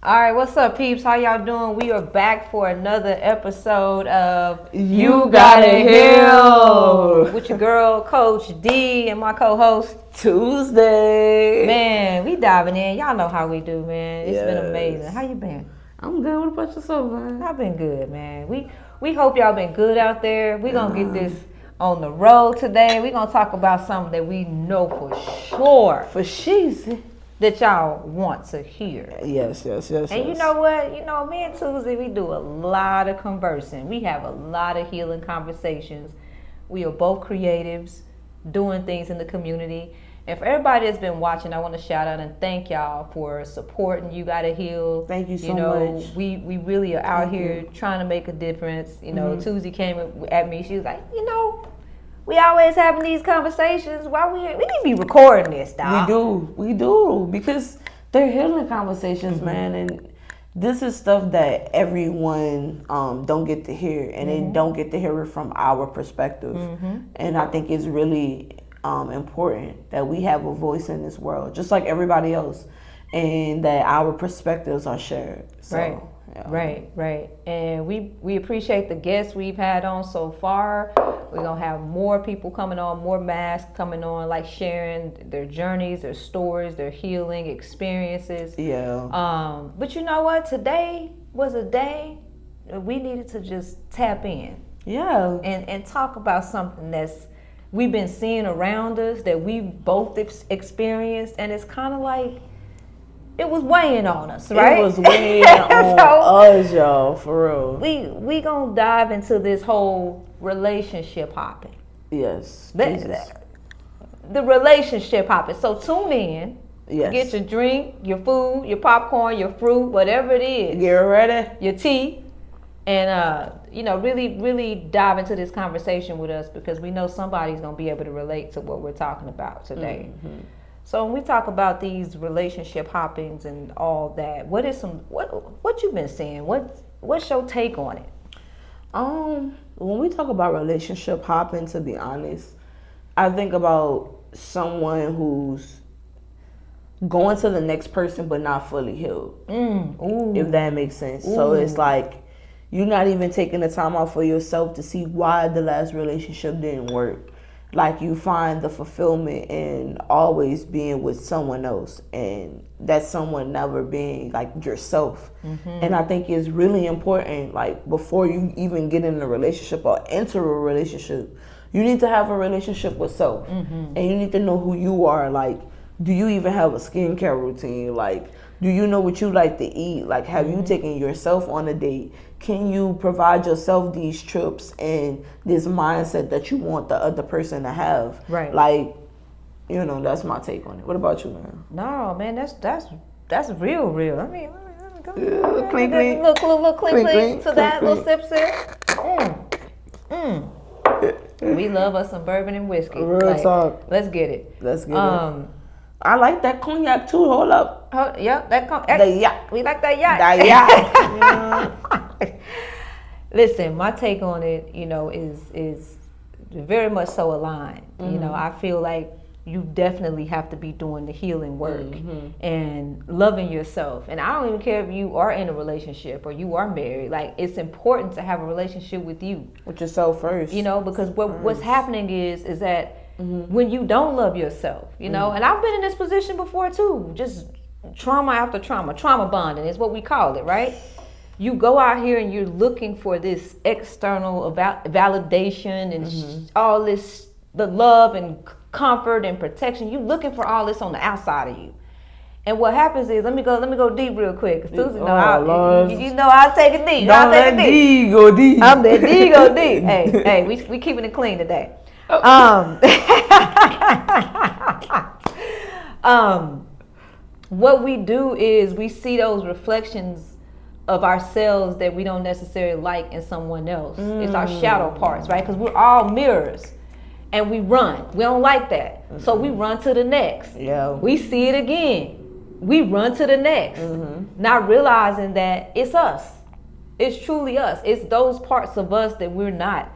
All right, what's up, peeps? How y'all doing? We are back for another episode of You Gotta Heal with your girl, Coach Dee, and my co-host Tuesday. Man, we diving in. Y'all know how we do, man. It's been Yes. amazing. How you been? I'm good. What about yourself, man? I've been good, man. We hope y'all been good out there. We gonna get this on the road today. We gonna talk about something that we know for sure For she's. that y'all want to hear. Yes. And you know what? You know, me and Tuesday, we do a lot of conversing. We have a lot of healing conversations. We are both creatives, doing things in the community. And for everybody that's been watching, I want to shout out and thank y'all for supporting You Gotta Heal. Thank you so much. We really are out here trying to make a difference. You know, Tuesday came at me. She was like, you know, we always having these conversations. Why we need to be recording this, dog? We do. Because they're healing conversations, man. And this is stuff that everyone don't get to hear. And they don't get to hear it from our perspective. And I think it's really important that we have a voice in this world, just like everybody else. And that our perspectives are shared. So, right. yeah. Right. And we appreciate the guests we've had on so far. We're going to have more people coming on, more masks coming on, like sharing their journeys, their stories, their healing experiences. Yeah. But you know what? Today was a day we needed to just tap in. Yeah. And talk about something that's we've been seeing around us, that we both experienced. And it's kind of like, it was weighing on us, right? It was weighing on us, y'all, for real. We gonna dive into this whole relationship hopping. Yes. The relationship hopping. So tune in. Yes. Get your drink, your food, your popcorn, your fruit, whatever it is. Get ready. Your tea. And really dive into this conversation with us, because we know somebody's gonna be able to relate to what we're talking about today. So when we talk about these relationship hoppings and all that, what you been seeing? What's your take on it? When we talk about relationship hopping, to be honest, I think about someone who's going to the next person but not fully healed. If that makes sense. So it's like you're not even taking the time out for yourself to see why the last relationship didn't work. Like, you find the fulfillment in always being with someone else, and that someone never being like yourself. And I think it's really important, like, before you even get in a relationship or enter a relationship, you need to have a relationship with self. And you need to know who you are. Like, do you even have a skincare routine? Like, do you know what you like to eat? Like, have you taken yourself on a date? Can you provide yourself these trips and this mindset that you want the other person to have? Right. Like, that's my take on it. What about you, man? No, man, that's real. I mean, let me go. Clink, clink. Little clink to that, clink. little sip. We love us some bourbon and whiskey. Real talk. Let's get it. it. I like that cognac too. Hold up. Yep, The yak. we like that yak. The yak. Listen, my take on it, is very much so aligned. I feel like you definitely have to be doing the healing work and loving yourself. And I don't even care if you are in a relationship or you are married. Like, it's important to have a relationship with you. With yourself first. Because what's happening is that when you don't love yourself, and I've been in this position before too, just trauma after trauma bonding is what we call it, right? You go out here and you're looking for this external validation and all this, the love and comfort and protection. You looking for all this on the outside of you. And what happens is, let me go deep real quick. Susan, I'll take it deep. Don't let D go deep. I'm that D go deep. Hey, we keeping it clean today. What we do is we see those reflections of ourselves that we don't necessarily like in someone else. It's our shadow parts, right? Because we're all mirrors. And we run. We don't like that. So we run to the next. Yeah. We see it again. We run to the next. Not realizing that it's us. It's truly us. It's those parts of us that we're not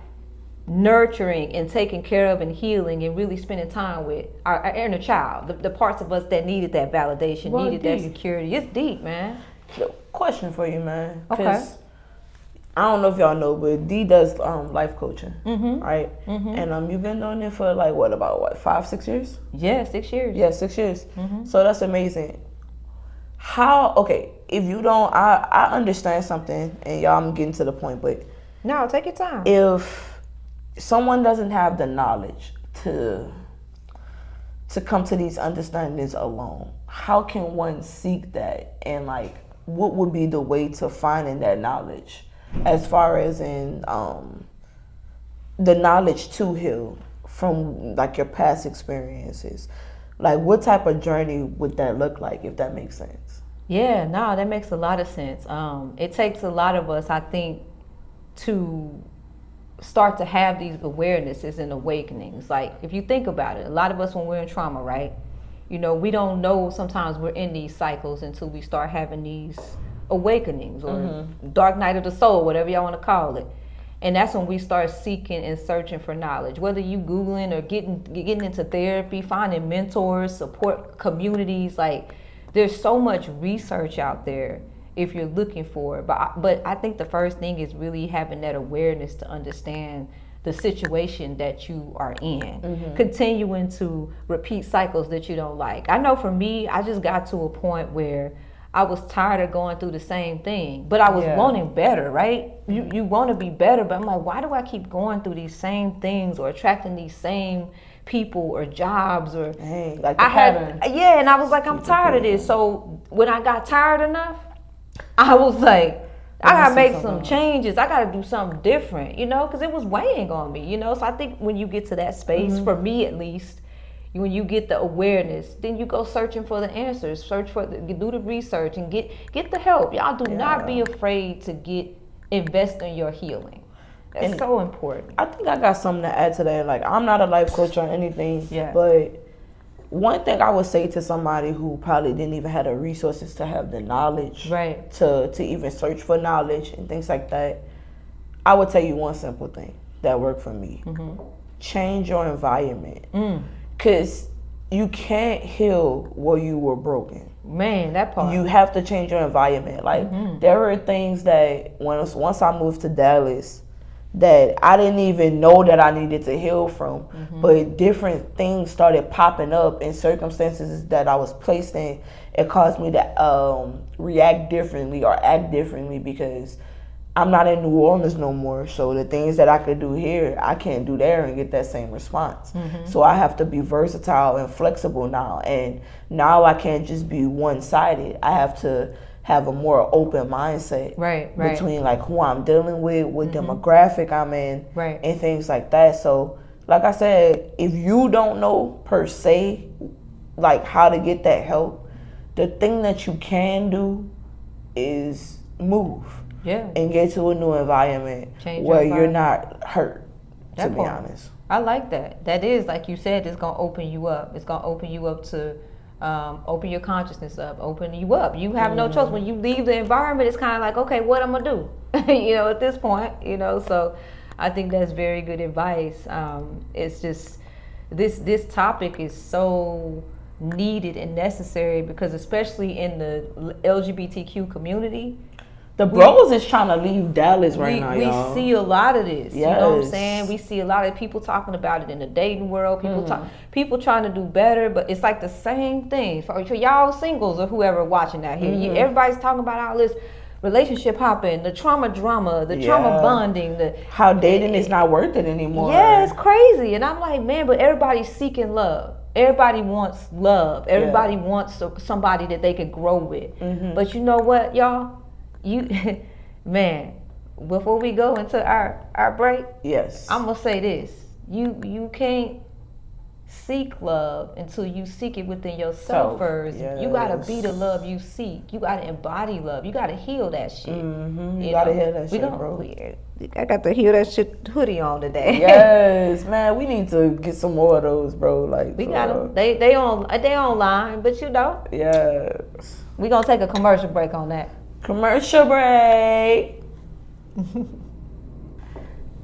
nurturing and taking care of and healing and really spending time with our inner child. The parts of us that needed that validation, needed that security. It's deep, man. Question for you, man. Okay. I don't know if y'all know, but Dee does life coaching, right? And you've been doing it for like about 5-6 years? Yeah, 6 years. Yeah, 6 years. So that's amazing. If you don't, I understand something, and y'all, I'm getting to the point, but No, take your time. if someone doesn't have the knowledge to come to these understandings alone, how can one seek that? And like, what would be the way to finding that knowledge, as far as in the knowledge to heal from like your past experiences? Like, what type of journey would that look like, if that makes sense? Yeah, no, that makes a lot of sense. It takes a lot of us, I think, to start to have these awarenesses and awakenings. Like, if you think about it, a lot of us, when we're in trauma, right? You know, we don't know sometimes we're in these cycles until we start having these awakenings or dark night of the soul, whatever y'all want to call it. And that's when we start seeking and searching for knowledge, whether you Googling or getting into therapy, finding mentors, support communities. Like, there's so much research out there if you're looking for it. But I think the first thing is really having that awareness to understand the situation that you are in, continuing to repeat cycles that you don't like. I know for me, I just got to a point where I was tired of going through the same thing, but I was wanting better, right? You want to be better, but I'm like, why do I keep going through these same things or attracting these same people or jobs or like the pattern. And I was like, I'm tired of this. So when I got tired enough, I was like, I gotta make some changes. I gotta do something different, you know, because it was weighing on me, you know. So I think when you get to that space, for me at least, when you get the awareness, then you go searching for the answers, do the research and get the help. Y'all do not be afraid to invest in your healing. That's so important. I think I got something to add to that. Like, I'm not a life coach or anything, but one thing I would say to somebody who probably didn't even have the resources to have the knowledge, to even search for knowledge and things like that, I would tell you one simple thing that worked for me. Change your environment. Because you can't heal where you were broken. Man, that part. You have to change your environment. Like, there were things that once I moved to Dallas that I didn't even know that I needed to heal from. But different things started popping up in circumstances that I was placed in. It caused me to react differently or act differently because I'm not in New Orleans no more. So the things that I could do here, I can't do there and get that same response. So I have to be versatile and flexible now. And now I can't just be one-sided. I have to have a more open mindset between like who I'm dealing with, what demographic I'm in, and things like that. So like I said, if you don't know per se like how to get that help, the thing that you can do is move and get to a new environment where you're not hurt, to be honest. I like that. That is, like you said, it's going to open you up. It's going to open you up to open your consciousness up, open you up. You have no choice. When you leave the environment, it's kind of like, okay, what I'm going to do? You know, at this point, you know, so I think that's very good advice. It's just, this topic is so needed and necessary because especially in the LGBTQ community, the bros is trying to leave Dallas right now, y'all. We see a lot of this. You know what I'm saying? We see a lot of people talking about it in the dating world. People trying to do better, but it's like the same thing. For y'all singles or whoever watching that here, everybody's talking about all this relationship hopping, the trauma drama, the trauma bonding, how dating is not worth it anymore. Yeah, it's crazy. And I'm like, man, but everybody's seeking love. Everybody wants love. Everybody wants somebody that they can grow with. But you know what, y'all? Man, before we go into our break, I'm gonna say this: you can't seek love until you seek it within yourself first. You gotta be the love you seek. You gotta embody love. You gotta heal that shit. You gotta heal that shit, bro. I got the heal that shit hoodie on today. Yes, man, we need to get some more of those, bro. Like, we got them. They online, but you know. Yes. We gonna take a commercial break on that. Commercial break.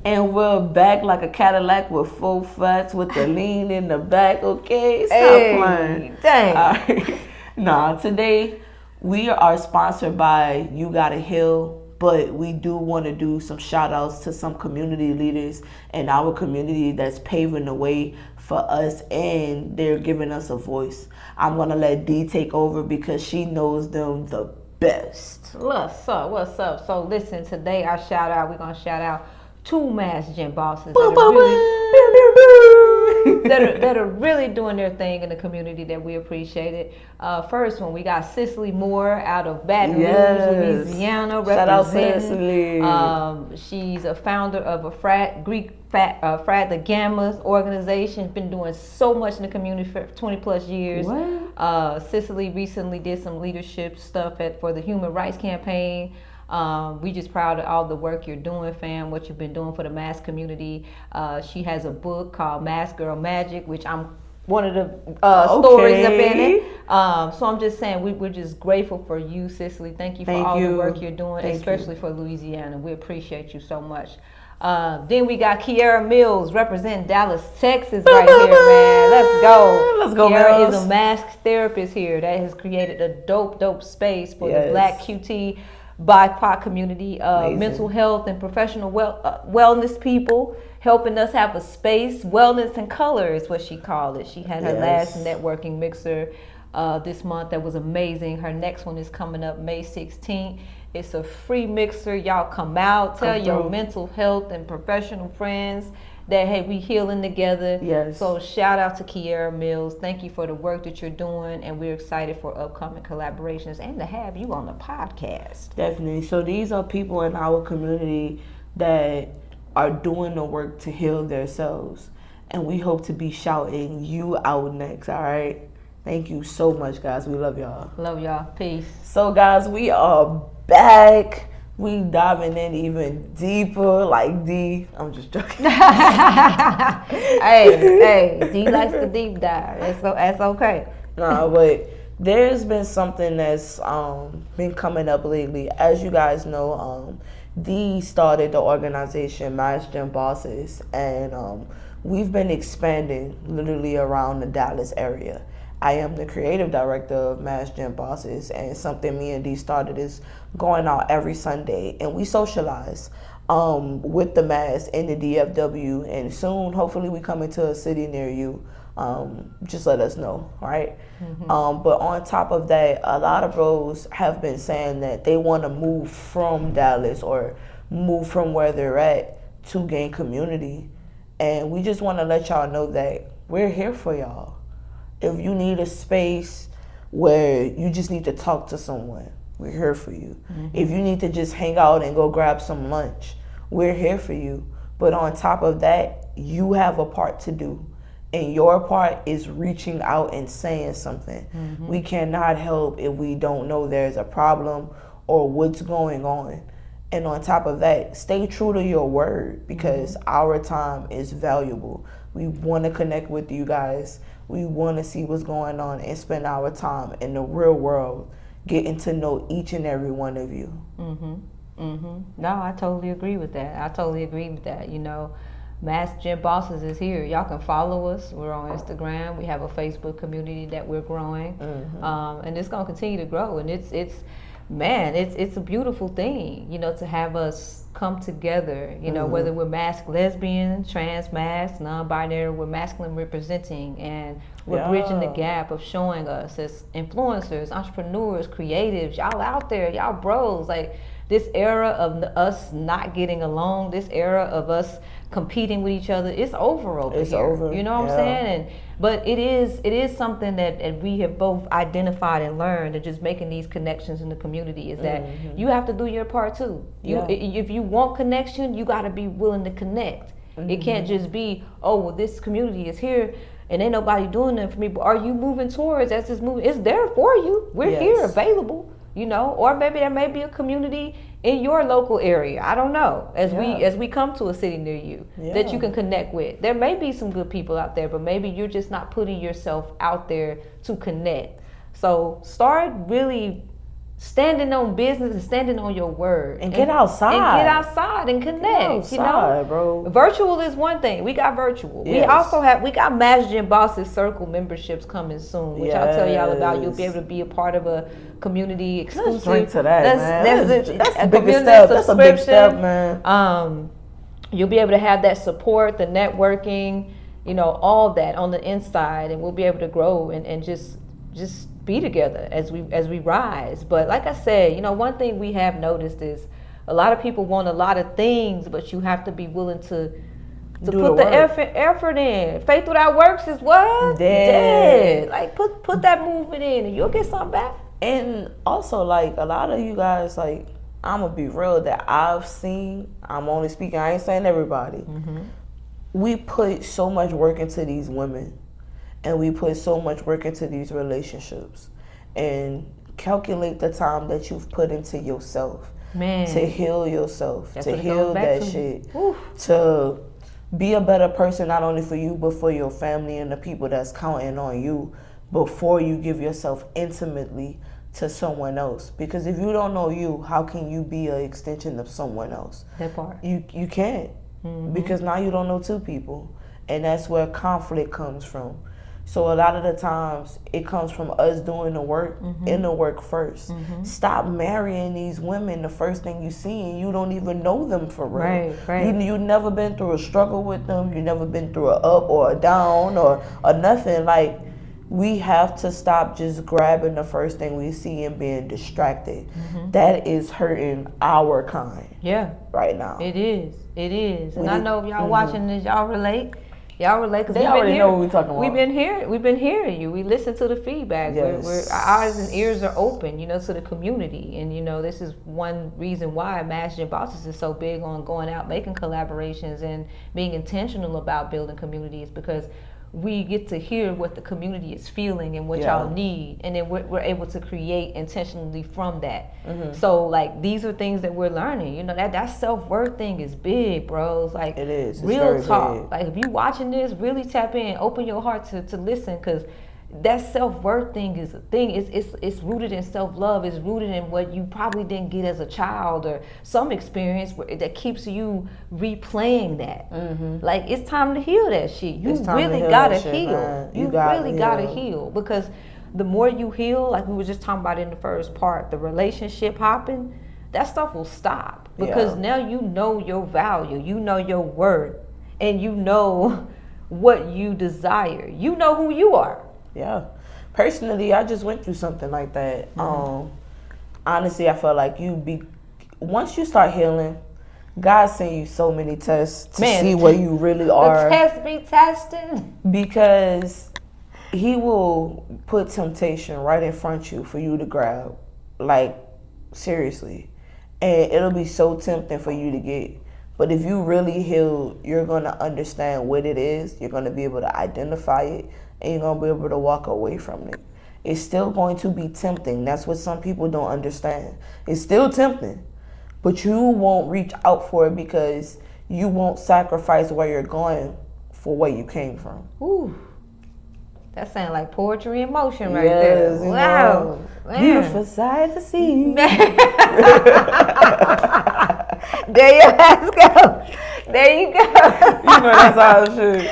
And we're back like a Cadillac with 4 fats with the lean in the back, okay? Stop playing. Dang. All right. Nah, today We are sponsored by You Gotta Heal, but we do want to do some shout outs to some community leaders in our community that's paving the way for us, and they're giving us a voice. I'm going to let Dee take over because she knows them the best. What's up? What's up? So listen, today our shout out, we're going to shout out 2 Mass Gym bosses that are really doing their thing in the community that we appreciate it. First one, we got Cicely Moore out of Baton Rouge, Louisiana, Shout out representing. She's a founder of a Frat the Gamma organization. Been doing so much in the community for 20 plus years. Cicely recently did some leadership stuff for the Human Rights Campaign. We just proud of all the work you're doing, fam, what you've been doing for the mass community. She has a book called Mass Girl Magic, which I'm one of the stories up in it. So I'm just saying, we're just grateful for you, Cicely. Thank you for all the work you're doing, especially for Louisiana. We appreciate you so much. Then we got Kiara Mills representing Dallas, Texas right here, man. Let's go. Let's go, Kiara Mills. is a mask therapist here that has created a dope space for the Black QT BIPOC community, mental health and professional wellness people, helping us have a space. Wellness in color is what she called it. She had her last networking mixer this month that was amazing. Her next one is coming up May 16th. It's a free mixer. Y'all come out, tell your mental health and professional friends that, hey, we healing together. So shout out to Kiara Mills. Thank you for the work that you're doing, and we're excited for upcoming collaborations and to have you on the podcast. Definitely. So these are people in our community that are doing the work to heal themselves, and we hope to be shouting you out next. All right. Thank you so much, guys. We love y'all. Love y'all. Peace. So, guys, we are back. We diving in even deeper, like Dee. I'm just joking. hey, Dee likes to deep dive. That's okay. No, but there's been something that's been coming up lately. As you guys know, Dee started the organization Mass Gym Bosses, and we've been expanding literally around the Dallas area. I am the creative director of Mass Gym Bosses, and something me and Dee started is going out every Sunday, and we socialize with the Mass in the DFW, and soon, hopefully, we come into a city near you. Just let us know, right? But on top of that, a lot of bros have been saying that they want to move from Dallas or move from where they're at to gain community, and we just want to let y'all know that we're here for y'all. If you need a space where you just need to talk to someone, we're here for you. If you need to just hang out and go grab some lunch, we're here for you. But on top of that, you have a part to do. And your part is reaching out and saying something. We cannot help if we don't know there's a problem or what's going on. And on top of that, stay true to your word, because our time is valuable. We want to connect with you guys. We want to see what's going on and spend our time in the real world, getting to know each and every one of you. No, I totally agree with that. You know, Mass Gym Bosses is here. Y'all can follow us. We're on Instagram. We have a Facebook community that we're growing, and it's gonna continue to grow. And it's a beautiful thing, you know, to have us come together. You know, whether we're masked lesbian, trans masked, non-binary, we're masculine representing, and we're bridging the gap of showing us as influencers, entrepreneurs, creatives, y'all out there, y'all bros, like this era of us not getting along, this era of us competing with each other, it's over over it's here. Over. You know what I'm saying? But it is something that we have both identified and learned, and just making these connections in the community, is that you have to do your part too. If you want connection, you got to be willing to connect. It can't just be, oh, well, this community is here and ain't nobody doing nothing for me. But are you moving towards, as this moving? It's there for you. We're here, available. You know, or maybe there may be a community in your local area. I don't know. As we come to a city near you that you can connect with. There may be some good people out there, but maybe you're just not putting yourself out there to connect. So start really standing on business and standing on your word. And get outside. And get outside and connect. Get outside, bro. Virtual is one thing. We got virtual. Yes. We got Managing Bosses Circle memberships coming soon, which I'll tell y'all about. You'll be able to be a part of a community exclusive. Let's drink to that, man. That's a big step. That's a big step, man. You'll be able to have that support, the networking, all that on the inside, and we'll be able to grow and just be together as we rise. But like I said, one thing we have noticed is a lot of people want a lot of things, but you have to be willing to put the effort in. Faith without works is what? Dead. Like put that movement in and you'll get something back. And also, like, a lot of you guys, like, I'm gonna be real, that I've seen, I'm only speaking, I ain't saying everybody. We put so much work into these women. And we put so much work into these relationships, and calculate the time that you've put into yourself, to heal yourself, to heal that shit, to be a better person, not only for you, but for your family and the people that's counting on you before you give yourself intimately to someone else. Because if you don't know you, how can you be an extension of someone else? That part. You can't, because now you don't know two people, and that's where conflict comes from. So a lot of the times it comes from us doing the work, in the work first. Stop marrying these women the first thing you see and you don't even know them for real. Right. You never been through a struggle with them. You never been through a up or a down or nothing. Like, we have to stop just grabbing the first thing we see and being distracted. That is hurting our kind. Yeah. Right now. It is. And I know if y'all watching this, y'all relate. Because they already know what we're talking about. We've been hearing you. We listen to the feedback. Yes. Our eyes and ears are open, to the community. And this is one reason why Managing Bosses is so big on going out, making collaborations, and being intentional about building communities, because we get to hear what the community is feeling and what y'all need, and then we're able to create intentionally from that. So, like, these are things that we're learning. That self-worth thing is big, bro. It's like, it is. It's real talk. Big. Like, if you watching this, really tap in, open your heart to listen, because that self-worth thing is a thing. It's rooted in self-love. It's rooted in what you probably didn't get as a child, or some experience that keeps you replaying that. Like, it's time to heal that shit. You really gotta heal. You really gotta heal, because the more you heal, like we were just talking about in the first part, the relationship hopping, that stuff will stop, because now you know your value, you know your worth, and you know what you desire. You know who you are. Yeah. Personally, I just went through something like that. Honestly, I felt like once you start healing, God sent you so many tests to see where you really are. The tests be testing. Because He will put temptation right in front of you for you to grab. Like, seriously. And it'll be so tempting for you to get. But if you really heal, you're going to understand what it is. You're going to be able to identify it. And you're going to be able to walk away from it. It's still going to be tempting. That's what some people don't understand. It's still tempting. But you won't reach out for it because you won't sacrifice where you're going for where you came from. Ooh. That sounds like poetry in motion right there. Wow. Beautiful sight to see. There your ass go. There you go. That's all shit.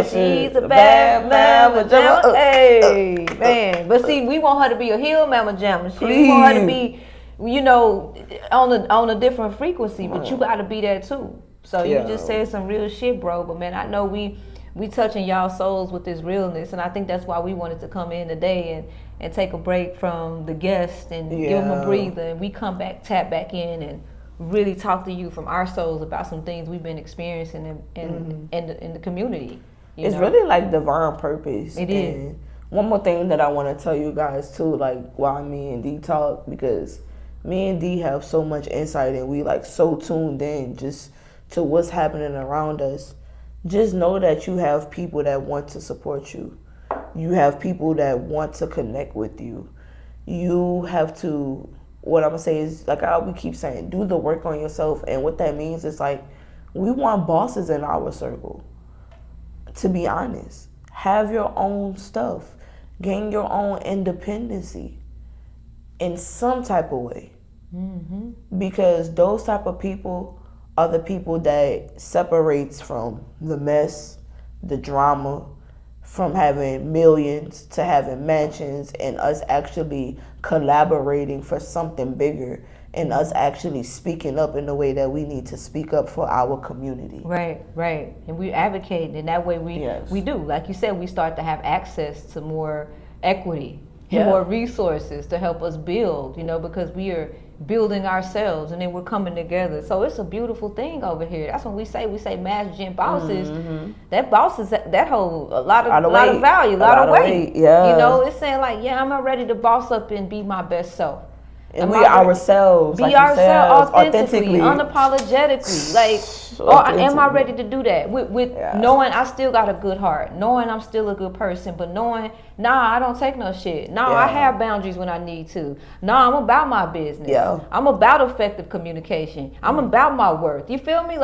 She's a bad mama jamma. Hey, man. But see, we want her to be a heel mama jamma. We want her to be, on a different frequency, but you got to be there too. So you just said some real shit, bro. But man, I know we touching y'all souls with this realness, and I think that's why we wanted to come in today and take a break from the guest and give them a breather, and we come back, tap back in, and really talk to you from our souls about some things we've been experiencing in the community. It's really like divine purpose. It is. One more thing that I want to tell you guys too, like while me and Dee talk, because me and Dee have so much insight and we like so tuned in just to what's happening around us. Just know that you have people that want to support you. You have people that want to connect with you. You have to, what I'm going to say is, like we keep saying, do the work on yourself. And what that means is like, we want bosses in our circle. To be honest, have your own stuff. Gain your own independency. in some type of way. Because those type of people are the people that separates from the mess, the drama, from having millions to having mansions, and us actually collaborating for something bigger, and us actually speaking up in the way that we need to speak up for our community. Right. And we advocate, and that way we do. Like you said, we start to have access to more equity and more resources to help us build, because we are building ourselves, and then we're coming together. So it's a beautiful thing over here. That's when we say mass gen bosses. That bosses that hold a lot of value, a lot of weight. Yeah. It's saying like, I'm not ready to boss up and be my best self. And be ourselves. Be ourselves authentically, unapologetically. Am I ready to do that? With knowing I still got a good heart, knowing I'm still a good person, but knowing, I don't take no shit. I have boundaries when I need to. I'm about my business. I'm about effective communication. I'm about my worth. You feel me?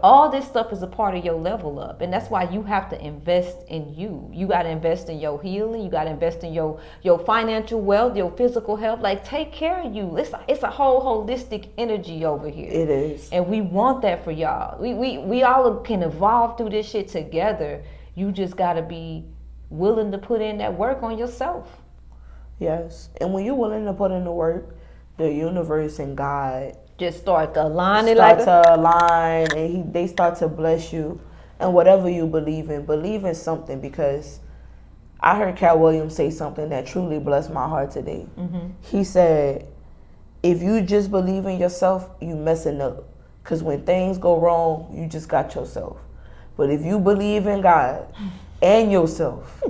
All this stuff is a part of your level up. And that's why you have to invest in you. You got to invest in your healing. You got to invest in your financial wealth, your physical health. Take care of you. It's a whole holistic energy over here. It is. And we want that for y'all. We all can evolve through this shit together. You just got to be willing to put in that work on yourself. Yes. And when you're willing to put in the work, the universe and God just start to align and they start to bless you. And whatever you believe in something, because I heard Cat Williams say something that truly blessed my heart today. He said, if you just believe in yourself, you messing up. Because when things go wrong, you just got yourself. But if you believe in God and yourself,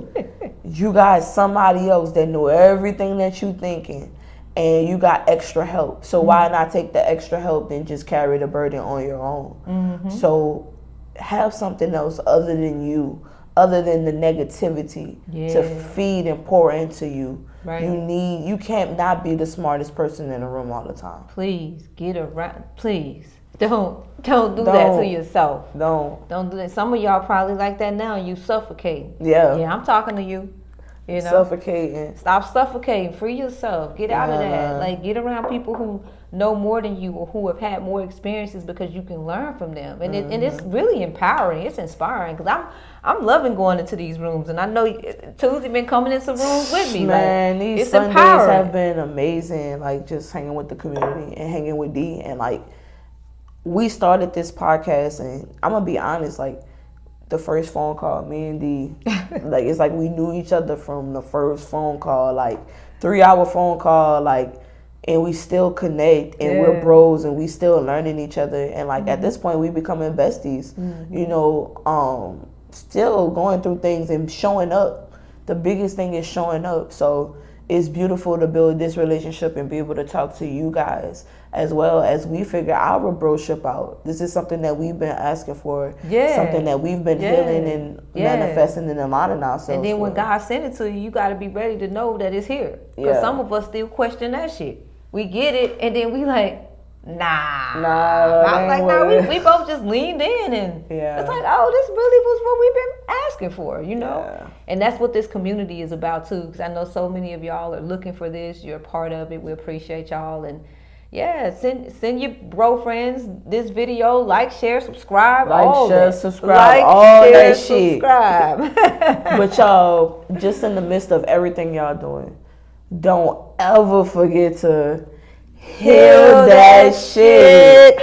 you got somebody else that know everything that you thinking, and you got extra help. So why not take the extra help and just carry the burden on your own? So have something else other than you, other than the negativity to feed and pour into you. Right. You can't not be the smartest person in the room all the time. Please get around. Please don't do that to yourself. Don't do that. Some of y'all probably like that now. You suffocating. Yeah, I'm talking to you. Suffocating. Stop suffocating. Free yourself. Get out of that. Get around people who know more than you or who have had more experiences, because you can learn from them. And it's really empowering. It's inspiring, because I'm loving going into these rooms, and I know Tuesday been coming in some rooms with me. Man, these it's Sundays empowering. Have been amazing. Just hanging with the community and hanging with Dee, and we started this podcast, and I'm gonna be honest, the first phone call, me and Dee, it's we knew each other from the first phone call, 3-hour phone call, and we still connect, and we're bros, and we still learning each other, and at this point we becoming besties, still going through things and showing up. The biggest thing is showing up. So it's beautiful to build this relationship and be able to talk to you guys as well as we figure our broship out. This is something that we've been asking for. Something that we've been healing and manifesting and aligning ourselves. And then when God sent it to you, you got to be ready to know that it's here. Because some of us still question that shit. We get it, and then we we both just leaned in, and it's this really was what we've been asking for, And that's what this community is about too, because I know so many of y'all are looking for this. You're a part of it. We appreciate y'all, and send your bro friends this video, share, subscribe, all that shit. But y'all, just in the midst of everything y'all doing, don't ever forget to heal that shit.